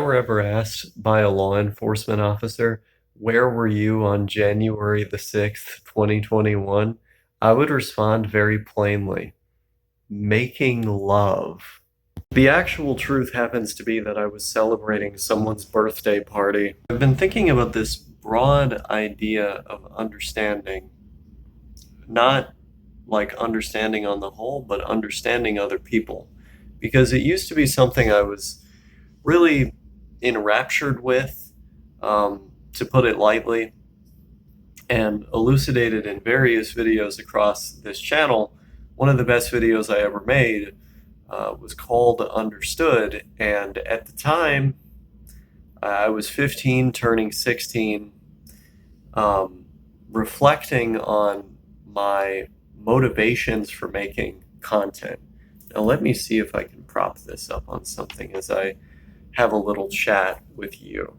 were ever asked by a law enforcement officer, where were you on January the 6th, 2021? I would respond very plainly, making love. The actual truth happens to be that I was celebrating someone's birthday party. I've been thinking about this broad idea of understanding, not like understanding on the whole, but understanding other people. Because it used to be something I was really enraptured with, to put it lightly, and elucidated in various videos across this channel. One of the best videos I ever made was called Understood, and at the time, I was 15, turning 16, reflecting on my motivations for making content. Now, let me see if I can prop this up on something as I have a little chat with you.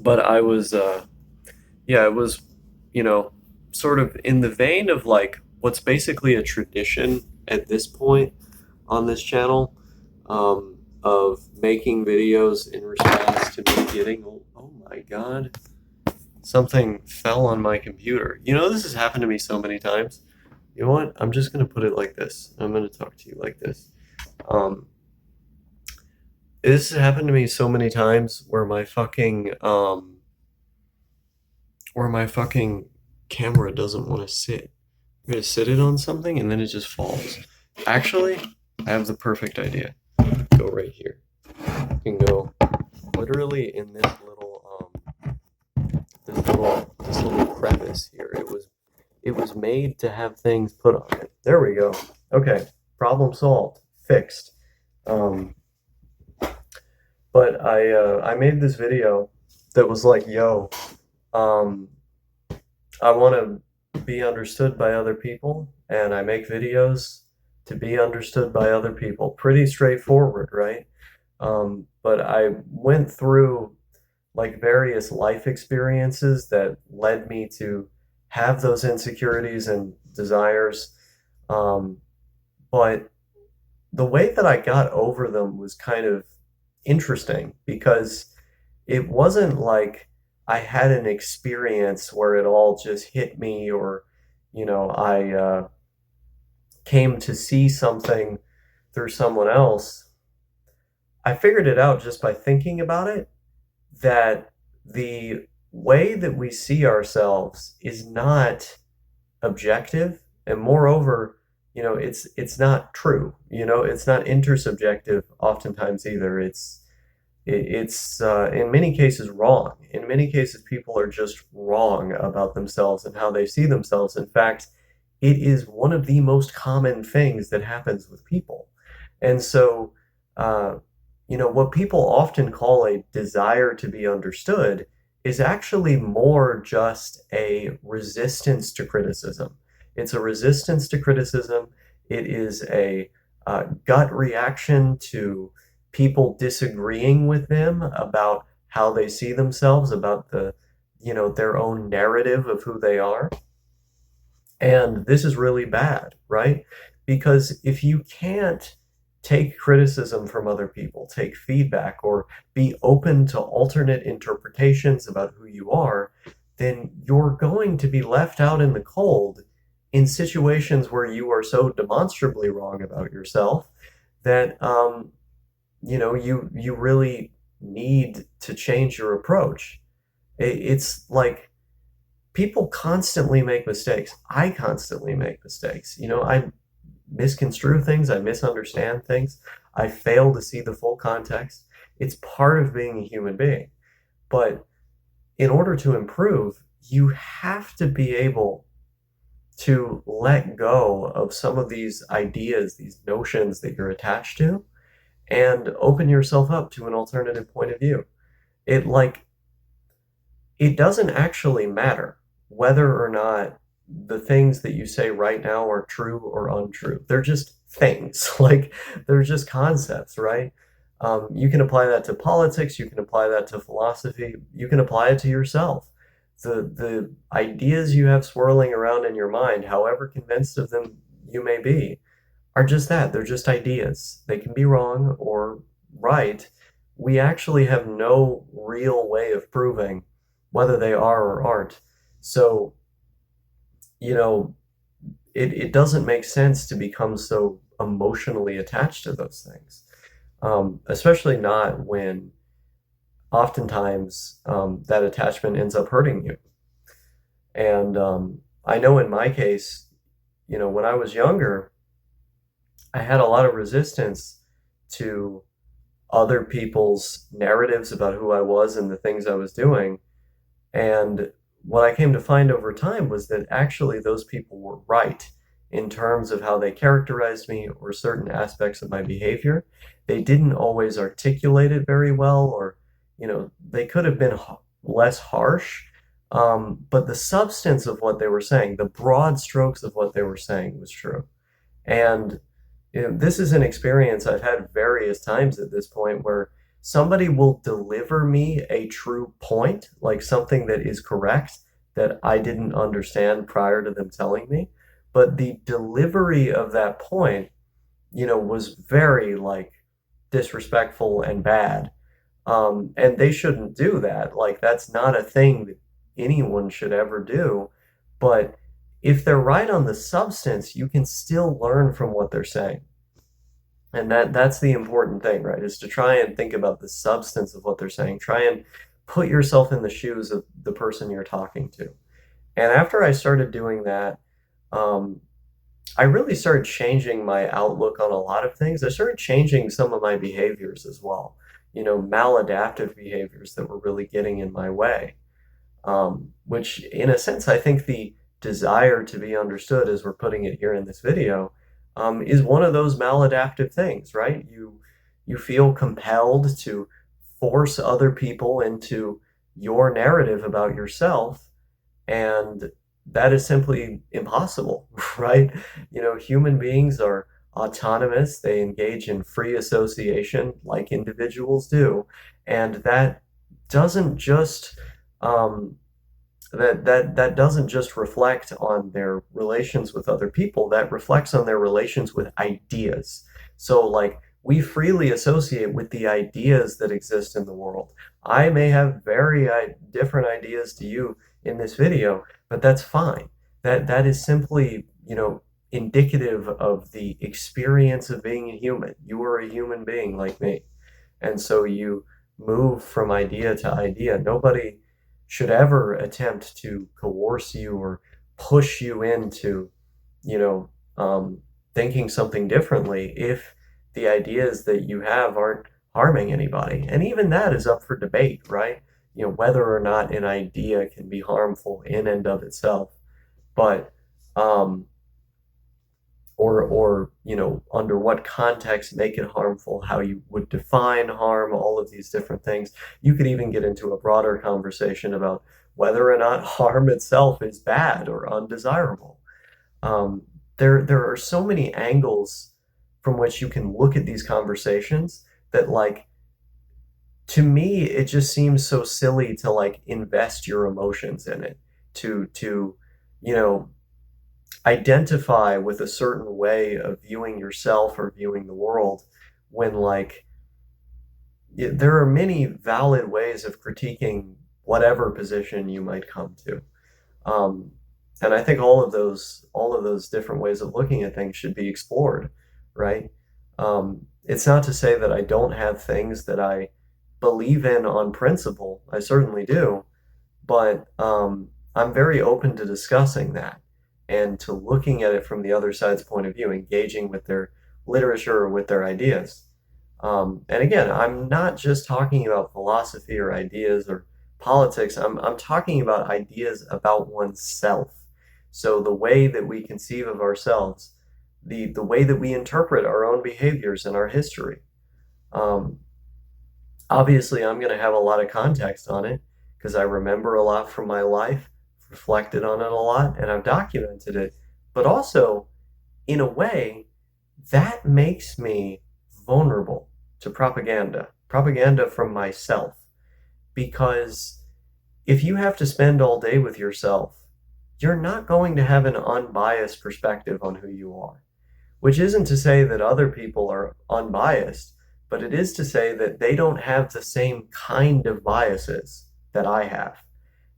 But I was, it was, sort of in the vein of like what's basically a tradition at this point on this channel, of making videos in response to me getting, oh my God, something fell on my computer. This has happened to me so many times. You know what? I'm just going to put it like this. I'm going to talk to you like this. This has happened to me so many times where my fucking camera doesn't want to sit. I'm going to sit it on something and then it just falls. Actually, I have the perfect idea. Go right here. You can go literally in this little crevice here. It was made to have things put on it. There we go. Okay, problem solved. Fixed. But I made this video that was like, yo, I want to be understood by other people, and I make videos to be understood by other people. Pretty straightforward, right? But I went through like various life experiences that led me to have those insecurities and desires. But the way that I got over them was kind of interesting because it wasn't like I had an experience where it all just hit me, or, I came to see something through someone else. I figured it out just by thinking about it, that the way that we see ourselves is not objective, and moreover, it's not true. It's not intersubjective oftentimes either. It's in many cases wrong. In many cases, people are just wrong about themselves and how they see themselves. In fact, it is one of the most common things that happens with people. And so, what people often call a desire to be understood is actually more just a resistance to criticism. It's a resistance to criticism. It is a gut reaction to people disagreeing with them about how they see themselves, about their own narrative of who they are. And this is really bad, right? Because if you can't take criticism from other people, take feedback, or be open to alternate interpretations about who you are, then you're going to be left out in the cold in situations where you are so demonstrably wrong about yourself that you really need to change your approach. It's like people constantly make mistakes. I constantly make mistakes. I misconstrue things, I misunderstand things, I fail to see the full context. It's part of being a human being. But in order to improve, you have to be able to let go of some of these ideas, these notions that you're attached to, and open yourself up to an alternative point of view. It doesn't actually matter whether or not the things that you say right now are true or untrue. They're just things. Like, they're just concepts, right? You can apply that to politics, you can apply that to philosophy, you can apply it to yourself. The ideas you have swirling around in your mind, however convinced of them you may be, are just that. They're just ideas. They can be wrong, or right, we actually have no real way of proving whether they are or aren't. So, you know, it doesn't make sense to become so emotionally attached to those things, especially not when oftentimes that attachment ends up hurting you. And I know in my case, when I was younger, I had a lot of resistance to other people's narratives about who I was and the things I was doing. And what I came to find over time was that actually those people were right in terms of how they characterized me or certain aspects of my behavior. They didn't always articulate it very well, or, they could have been less harsh. But the substance of what they were saying, the broad strokes of what they were saying was true. And this is an experience I've had various times at this point where somebody will deliver me a true point, like something that is correct that I didn't understand prior to them telling me. But the delivery of that point, was very like disrespectful and bad. And they shouldn't do that. Like, that's not a thing that anyone should ever do. But if they're right on the substance, you can still learn from what they're saying. And that's the important thing, right? Is to try and think about the substance of what they're saying. Try and put yourself in the shoes of the person you're talking to. And after I started doing that, um, I really started changing my outlook on a lot of things. I started changing some of my behaviors as well, maladaptive behaviors that were really getting in my way. Which, in a sense, I think the desire to be understood, as we're putting it here in this video, is one of those maladaptive things, right? You feel compelled to force other people into your narrative about yourself, and that is simply impossible, right? Human beings are autonomous. They engage in free association like individuals do, and that doesn't just um, that doesn't just reflect on their relations with other people, that reflects on their relations with ideas. So, like, we freely associate with the ideas that exist in the world. I may have very different ideas to you in this video, but that's fine. That is simply, indicative of the experience of being a human. You are a human being like me. And so you move from idea to idea. Nobody should ever attempt to coerce you or push you into, you know, thinking something differently if the ideas that you have aren't harming anybody. And even that is up for debate, right? Whether or not an idea can be harmful in and of itself. But um, or under what context make it harmful, how you would define harm, all of these different things. You could even get into a broader conversation about whether or not harm itself is bad or undesirable. um, there are so many angles from which you can look at these conversations that, like, to me it just seems so silly to like invest your emotions in it, to you know identify with a certain way of viewing yourself or viewing the world, when, like, there are many valid ways of critiquing whatever position you might come to. Um, and I think all of those different ways of looking at things should be explored, right? It's not to say that I don't have things that I believe in on principle. I certainly do, but I'm very open to discussing that and to looking at it from the other side's point of view, engaging with their literature or with their ideas. And again, I'm not just talking about philosophy or ideas or politics. I'm talking about ideas about oneself. So the way that we conceive of ourselves, the way that we interpret our own behaviors and our history. Um, Obviously, I'm going to have a lot of context on it because I remember a lot from my life, reflected on it a lot, and I've documented it. But also, in a way, that makes me vulnerable to propaganda from myself. Because if you have to spend all day with yourself, you're not going to have an unbiased perspective on who you are. Which isn't to say that other people are unbiased, but it is to say that they don't have the same kind of biases that I have.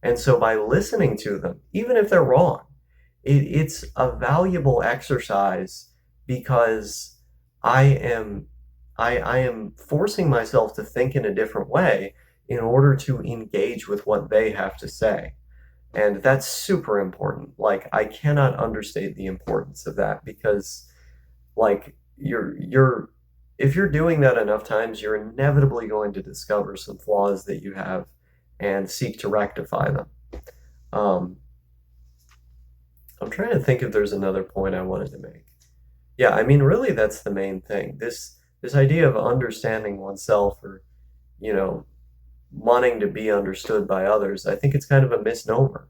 And so by listening to them, even if they're wrong, it's a valuable exercise because I am I am forcing myself to think in a different way in order to engage with what they have to say. And that's super important. Like I cannot understate the importance of that because like you're if you're doing that enough times, you're inevitably going to discover some flaws that you have and seek to rectify them. Um, I'm trying to think if there's another point I wanted to make. Yeah, I mean, really, that's the main thing. This idea of understanding oneself or, you know, wanting to be understood by others, I think it's kind of a misnomer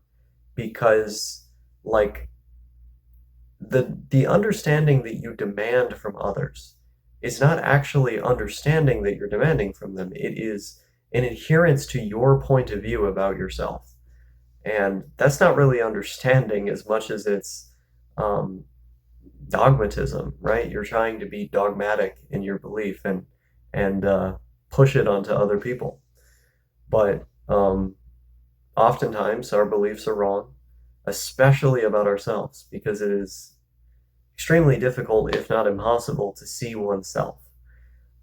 because, like, the understanding that you demand from others is not actually understanding that you're demanding from them. It is an adherence to your point of view about yourself. And that's not really understanding as much as it's um, dogmatism, right? You're trying to be dogmatic in your belief and push it onto other people. But oftentimes our beliefs are wrong, especially about ourselves, because it is extremely difficult, if not impossible, to see oneself.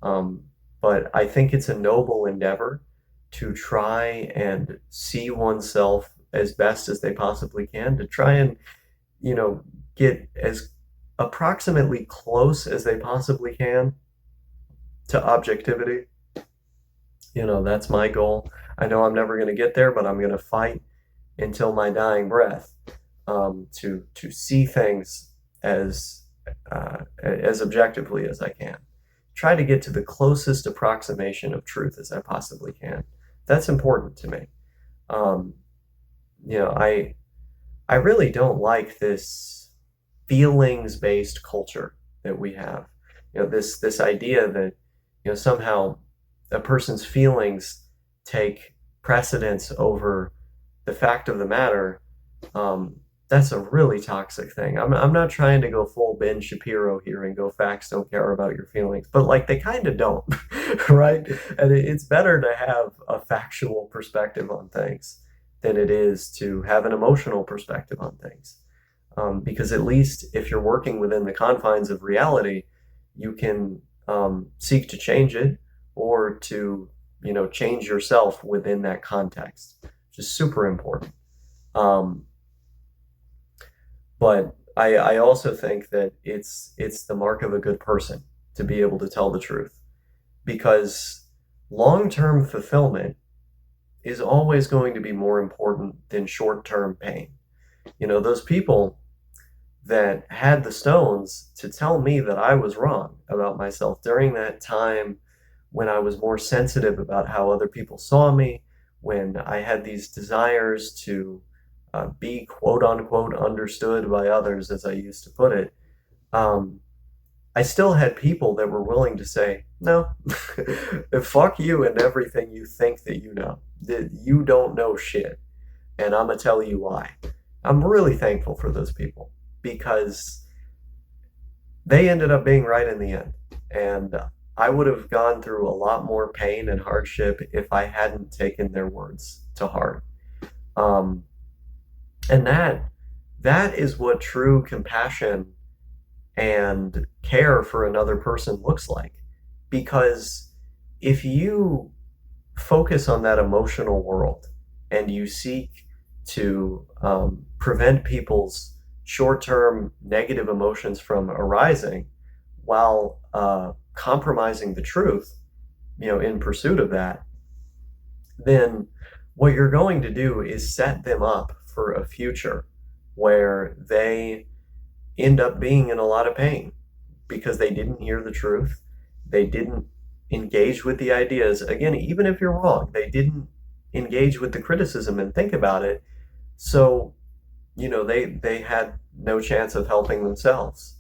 Um, but I think it's a noble endeavor to try and see oneself as best as they possibly can, to try and, you know, get as approximately close as they possibly can to objectivity. You know, that's my goal. I know I'm never going to get there, but I'm going to fight until my dying breath to see things as objectively as I can. Try to get to the closest approximation of truth as I possibly can. That's important to me. Um, you know, I really don't like this feelings-based culture that we have. You know, this idea that, you know, somehow a person's feelings take precedence over the fact of the matter. That's a really toxic thing. I'm not trying to go full Ben Shapiro here and go facts don't care about your feelings, but like they kind of don't, right? And it's better to have a factual perspective on things than it is to have an emotional perspective on things. Because at least if you're working within the confines of reality, you can seek to change it or to, you know, change yourself within that context, which is super important. Um, but I also think that it's the mark of a good person to be able to tell the truth because long-term fulfillment is always going to be more important than short-term pain. You know, those people that had the stones to tell me that I was wrong about myself during that time when I was more sensitive about how other people saw me, when I had these desires to be quote unquote understood by others, as I used to put it, um, I still had people that were willing to say, no, fuck you and everything you think that you know. That you don't know shit. And I'm going to tell you why. I'm really thankful for those people because they ended up being right in the end. And I would have gone through a lot more pain and hardship if I hadn't taken their words to heart. Um, and that is what true compassion and care for another person looks like. Because if you focus on that emotional world and you seek to prevent people's short-term negative emotions from arising while compromising the truth, you know, in pursuit of that, then what you're going to do is set them up for a future where they end up being in a lot of pain because they didn't hear the truth. They didn't engage with the ideas. Again, even if you're wrong, they didn't engage with the criticism and think about it. So, you know, they had no chance of helping themselves.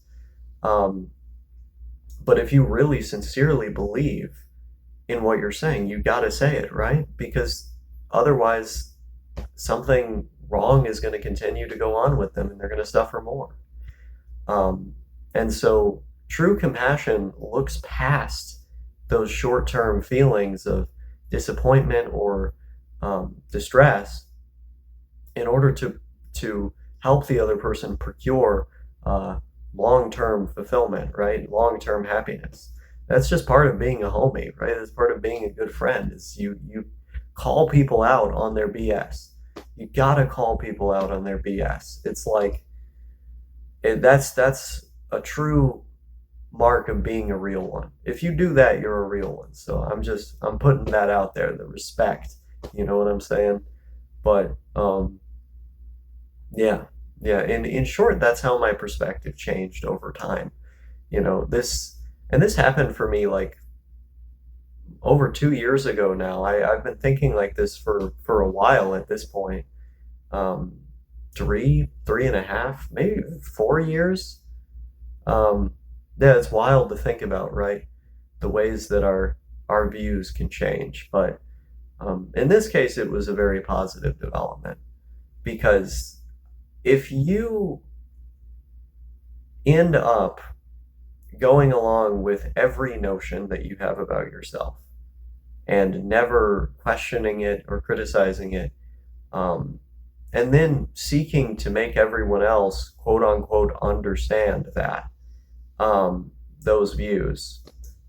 Um, but if you really sincerely believe in what you're saying, you got to say it, right? Because otherwise, something wrong is going to continue to go on with them and they're going to suffer more. Um, and so true compassion looks past those short-term feelings of disappointment or distress in order to help the other person procure uh, long-term fulfillment, right? Long-term happiness. That's just part of being a homie, right? That's part of being a good friend. Is you call people out on their BS. You gotta call people out on their BS. It's like that's a true mark of being a real one. If you do that, you're a real one. So I'm putting that out there, the respect. You know what I'm saying? But yeah, yeah. In short, that's how my perspective changed over time. This happened for me like over 2 years ago now. I've been thinking like this for a while at this point. Um, three and a half, maybe 4 years. Um, yeah, it's wild to think about, right? The ways that our views can change. But in this case, it was a very positive development because if you end up going along with every notion that you have about yourself and never questioning it or criticizing it, um, and then seeking to make everyone else, quote unquote, understand that those views,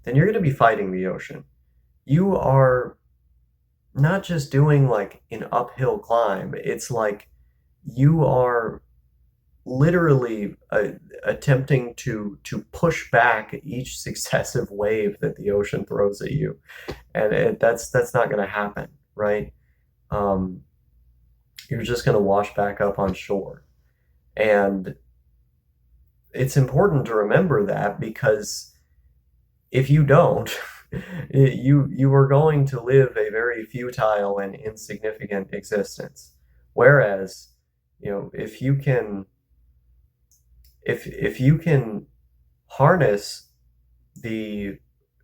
then you're going to be fighting the ocean. You are not just doing like an uphill climb, it's like you are literally attempting to push back each successive wave that the ocean throws at you, and that's not going to happen, right? Um, you're just going to wash back up on shore, and it's important to remember that because if you don't, you are going to live a very futile and insignificant existence. Whereas, if you can if you can harness the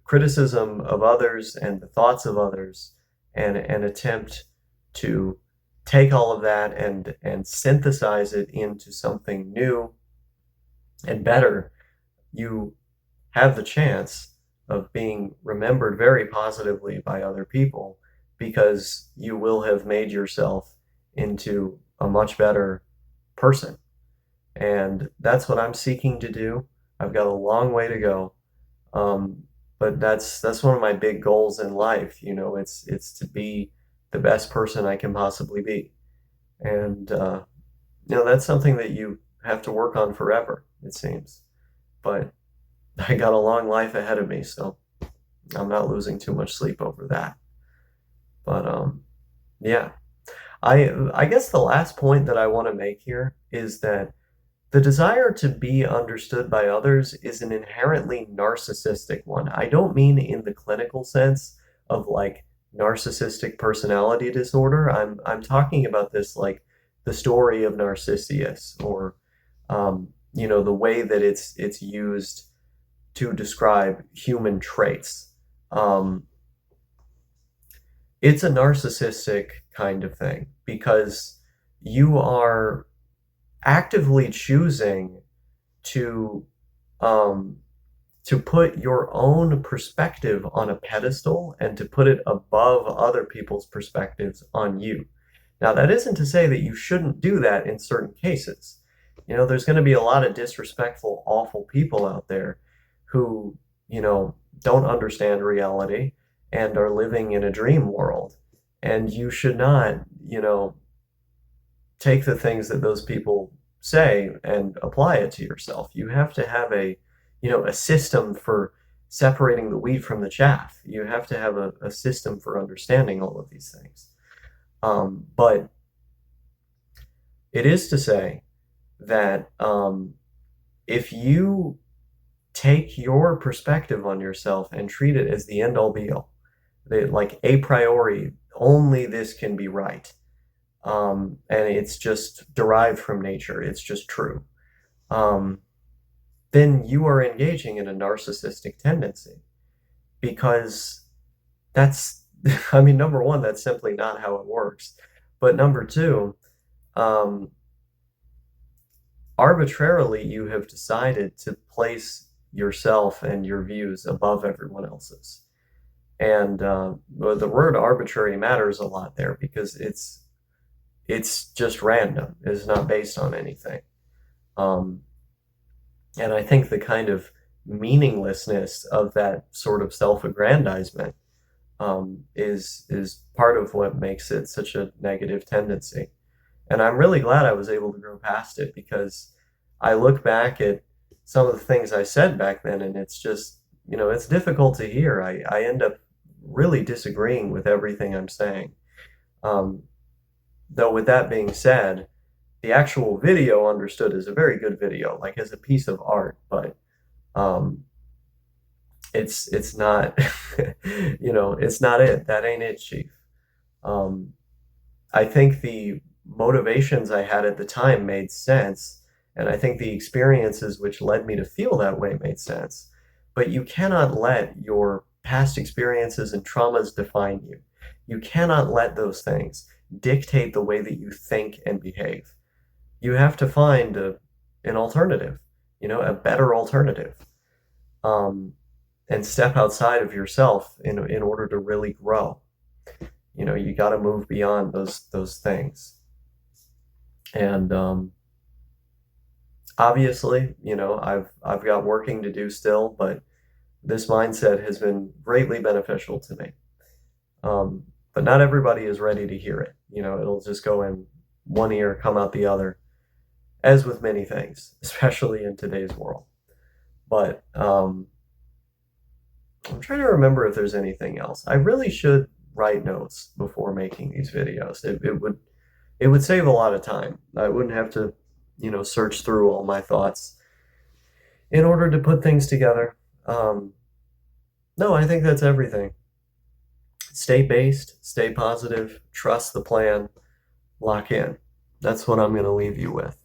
criticism of others and the thoughts of others and attempt to take all of that and synthesize it into something new and better, you have the chance of being remembered very positively by other people because you will have made yourself into a much better person. And that's what I'm seeking to do. I've got a long way to go. Um, but that's one of my big goals in life. It's to be the best person I can possibly be. And that's something that you have to work on forever, it seems. But I got a long life ahead of me, so I'm not losing too much sleep over that. But yeah. I guess the last point that I want to make here is that the desire to be understood by others is an inherently narcissistic one. I don't mean in the clinical sense of like narcissistic personality disorder. I'm talking about this like the story of Narcissus, or the way that it's used to describe human traits. Um, it's a narcissistic kind of thing because you are actively choosing to um, to put your own perspective on a pedestal and to put it above other people's perspectives on you. Now, that isn't to say that you shouldn't do that in certain cases. There's going to be a lot of disrespectful, awful people out there who, don't understand reality and are living in a dream world. And you should not, take the things that those people say and apply it to yourself. You have to have a system for separating the wheat from the chaff. You have to have a system for understanding all of these things. But it is to say that if you take your perspective on yourself and treat it as the end all be all, that like a priori, only this can be right. And it's just derived from nature, it's just true. Um, then you are engaging in a narcissistic tendency because that's, I mean, number one, that's simply not how it works. But number two, um, arbitrarily you have decided to place yourself and your views above everyone else's. And well, the word arbitrary matters a lot there because it's just random. It's not based on anything. Um, and I think the kind of meaninglessness of that sort of self-aggrandizement is part of what makes it such a negative tendency. And I'm really glad I was able to grow past it because I look back at some of the things I said back then, and it's just, it's difficult to hear. I end up really disagreeing with everything I'm saying. Um, though, with that being said, the actual video understood is a very good video, like as a piece of art, but um, it's not, it's not it. That ain't it, Chief. Um, I think the motivations I had at the time made sense, and I think the experiences which led me to feel that way made sense. But you cannot let your past experiences and traumas define you. You cannot let those things dictate the way that you think and behave. You have to find an alternative, a better alternative, um, and step outside of yourself in order to really grow. You got to move beyond those things. And obviously, I've got working to do still, but this mindset has been greatly beneficial to me. But not everybody is ready to hear it. It'll just go in one ear, come out the other, as with many things, especially in today's world. But I'm trying to remember if there's anything else. I really should write notes before making these videos. It would save a lot of time. I wouldn't have to, search through all my thoughts in order to put things together. No, I think that's everything. Stay based, stay positive, trust the plan, lock in. That's what I'm going to leave you with.